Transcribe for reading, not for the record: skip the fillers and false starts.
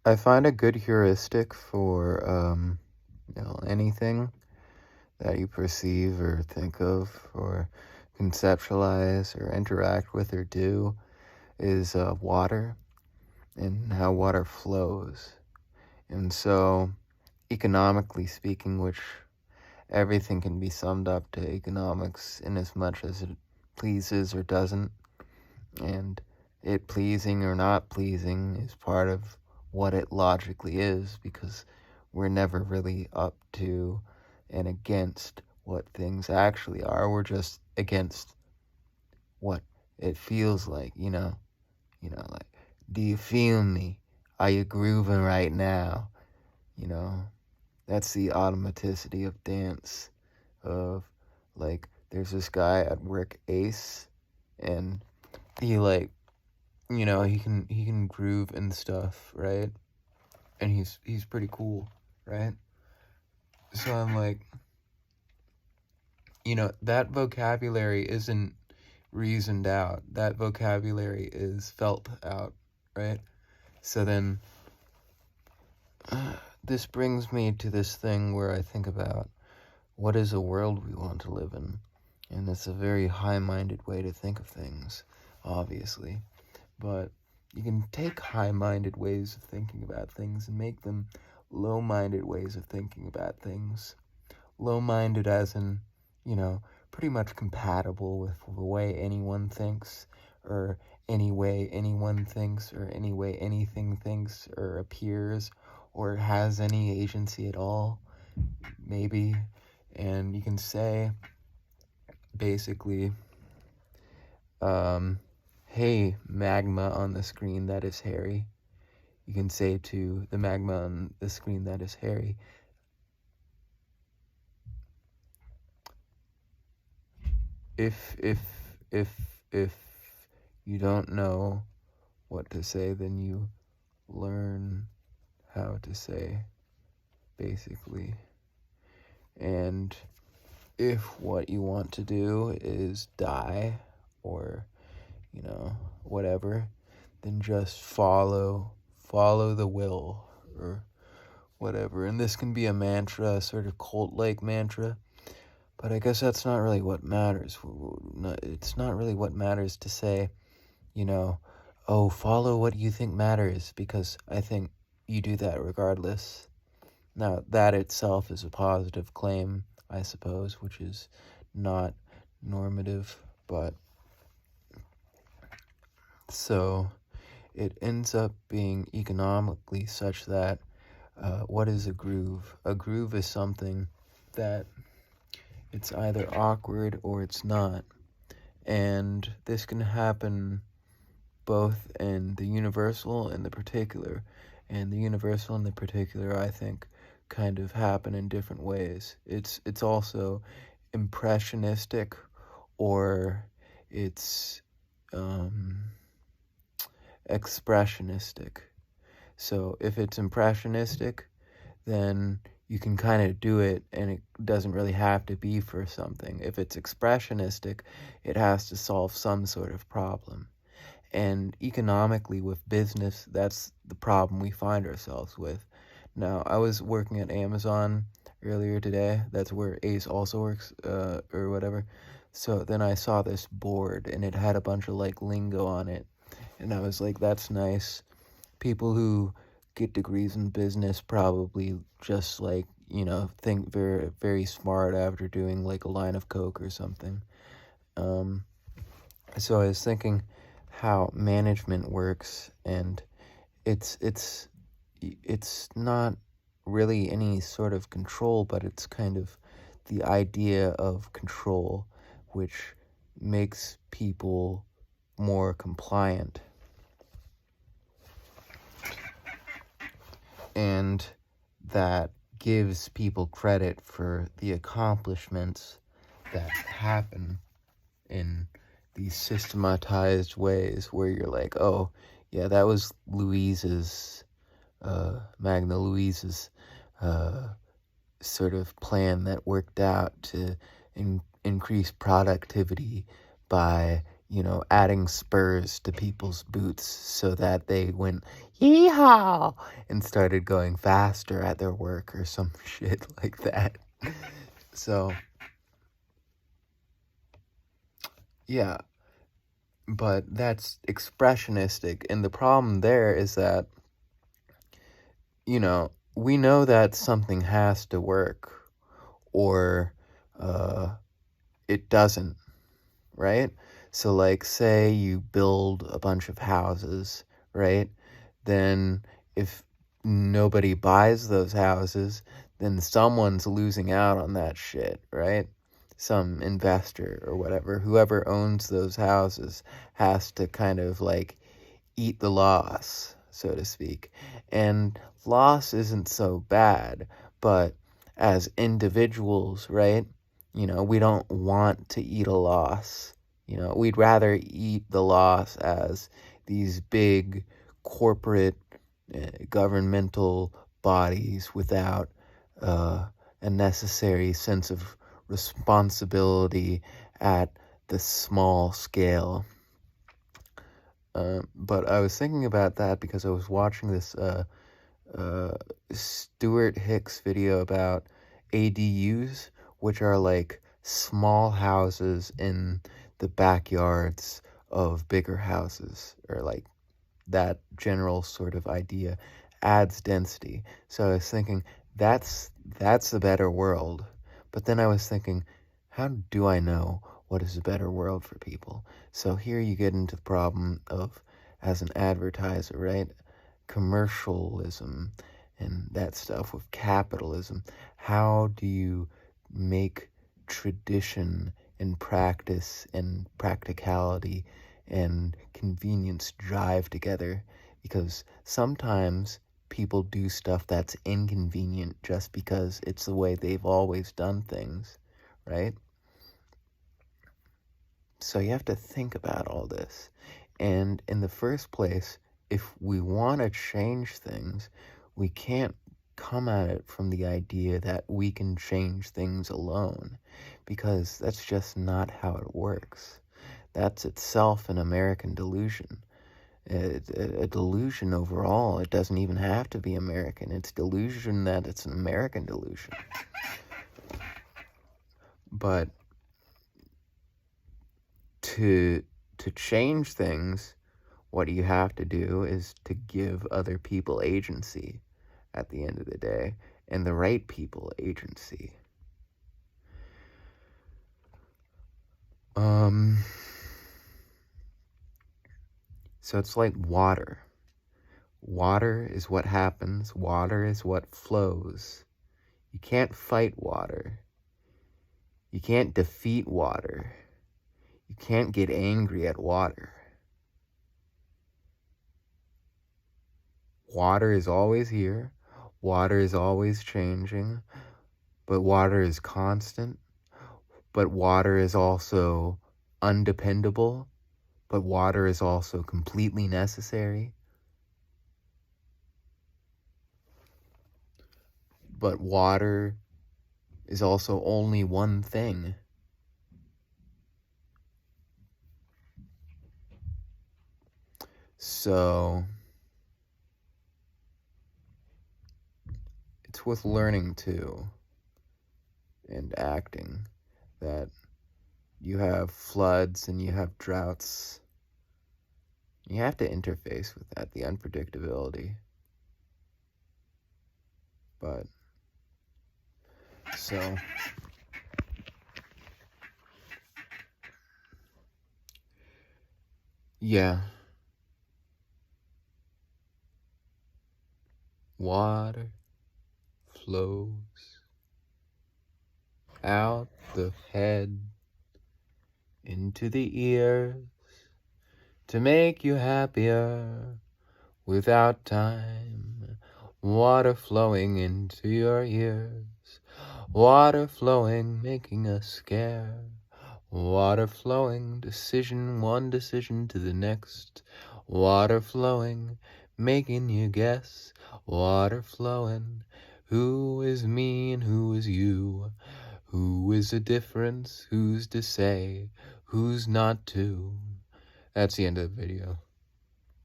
I find a good heuristic for anything that you perceive or think of or conceptualize or interact with or do is water and how water flows. And so, economically speaking, which everything can be summed up to economics in as much as it pleases or doesn't, and it pleasing or not pleasing is part of what it logically is, because we're never really up to and against what things actually are. We're just against what it feels like, like, do you feel me? Are you grooving right now? You know, that's the automaticity of dance. Of, like, there's this guy at work, Ace, and he, like, he can groove and stuff, right? And he's pretty cool, right? So I'm like, that vocabulary isn't reasoned out. That vocabulary is felt out, right? So then this brings me to this thing where I think about what is a world we want to live in. And it's a very high-minded way to think of things, obviously. But you can take high-minded ways of thinking about things and make them low-minded ways of thinking about things. Low-minded as in, pretty much compatible with the way anyone thinks, or any way anyone thinks, or any way anything thinks or appears, or has any agency at all, maybe. And you can say, basically, hey, magma on the screen that is Harry. You can say to the magma on the screen that is Harry, if you don't know what to say, then you learn how to say, basically. And if what you want to do is die, or whatever, then just follow the will, or whatever. And this can be a mantra, a sort of cult-like mantra, but I guess that's not really what matters. It's not really what matters to say, oh, follow what you think matters, because I think you do that regardless. Now, that itself is a positive claim, I suppose, which is not normative, but so it ends up being economically such that what is a groove? A groove is something that it's either awkward or it's not. And this can happen both in the universal and the particular. And the universal and the particular, I think, kind of happen in different ways. It's also impressionistic, or it's expressionistic. So if it's impressionistic, then you can kind of do it, and it doesn't really have to be for something. If it's expressionistic, it has to solve some sort of problem. And economically, with business, that's the problem we find ourselves with. Now, I was working at Amazon earlier today. That's where Ace also works, or whatever. So then I saw this board, and it had a bunch of, like, lingo on it. And I was like, that's nice. People who get degrees in business probably just, like, think very, very smart after doing, like, a line of coke or something. So I was thinking how management works, and it's not really any sort of control, but it's kind of the idea of control, which makes people more compliant. And that gives people credit for the accomplishments that happen in these systematized ways, where you're like, oh, yeah, that was Magna Louise's sort of plan that worked out to increase productivity by adding spurs to people's boots so that they went yeehaw and started going faster at their work or some shit like that. So, yeah, but that's expressionistic. And the problem there is that, we know that something has to work or it doesn't, right? So, like, say you build a bunch of houses, right? Then if nobody buys those houses, then someone's losing out on that shit, right? Some investor or whatever, whoever owns those houses has to kind of like eat the loss, so to speak. And loss isn't so bad, but as individuals, right? We don't want to eat a loss. We'd rather eat the loss as these big corporate governmental bodies without a necessary sense of responsibility at the small scale. But I was thinking about that because I was watching this Stuart Hicks video about ADUs, which are like small houses in the backyards of bigger houses, or like that general sort of idea adds density. So I was thinking that's a better world. But then I was thinking, how do I know what is a better world for people? So here you get into the problem of, as an advertiser, right? Commercialism and that stuff with capitalism. How do you make tradition and practice and practicality and convenience drive together? Because sometimes people do stuff that's inconvenient just because it's the way they've always done things, right? So you have to think about all this. And in the first place, if we want to change things, we can't come at it from the idea that we can change things alone, because that's just not how it works. That's itself an American delusion. A delusion overall. It doesn't even have to be American. It's delusion that it's an American delusion. But to change things, what you have to do is to give other people agency at the end of the day, and the right people agency. So it's like water. Water is what happens. Water is what flows. You can't fight water. You can't defeat water. You can't get angry at water. Water is always here. Water is always changing. But water is constant. But water is also undependable. But water is also completely necessary. But water is also only one thing. So it's with learning too, and acting, that you have floods and you have droughts. You have to interface with that, the unpredictability. But, so, yeah. Water flows out the head into the ears to make you happier without time. Water flowing into your ears. Water flowing, making us scared. Water flowing, one decision to the next. Water flowing, making you guess. Water flowing, who is me and who is you? Who is the difference? Who's to say? Who's not to? That's the end of the video.